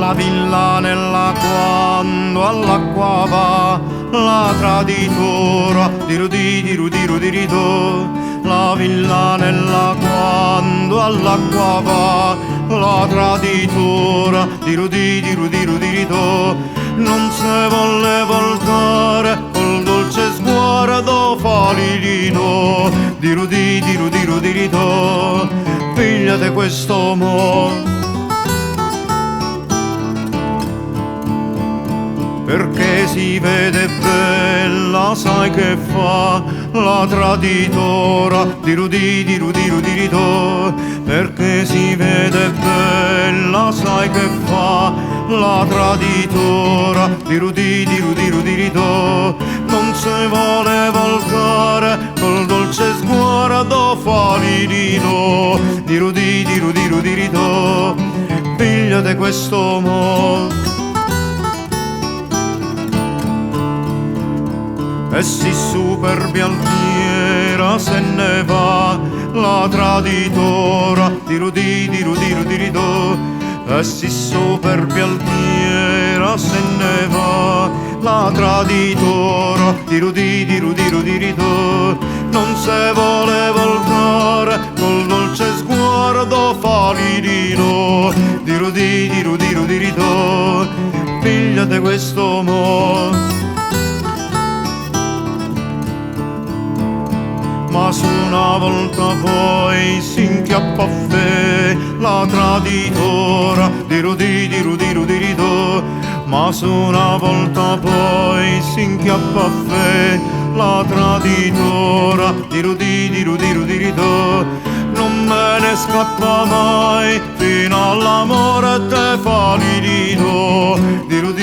La villa nella quando all'acqua va, la traditora diru. La villa nella quando all'acqua va, la traditora diru. Non se volle voltare col dolce sguardo falirino, diru. Figlia di questo mo, perché si vede bella, sai che fa la traditora diru. Perché si vede bella, sai che fa la traditora diru. Non si vuole voltare col dolce sguardo falirino, diru. Figlia di questo mo. E si superbi altiera se ne va la traditora diru. E si superbi altiera se ne va la traditora diru. Non se vuole voltare col dolce sguardo falirino, diru. Figlia di questo mo. Ma su una volta poi si inchiappa a fe la traditora diru. Ma su una volta poi si inchiappa a fe la traditora diru. Non me ne scappa mai fino alla morte falirino, diru.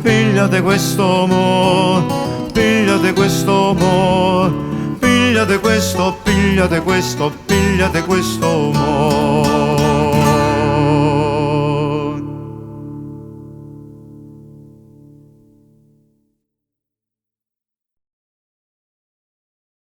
Figlia di questo mo, figlia di questo mo, figlia di questo mo.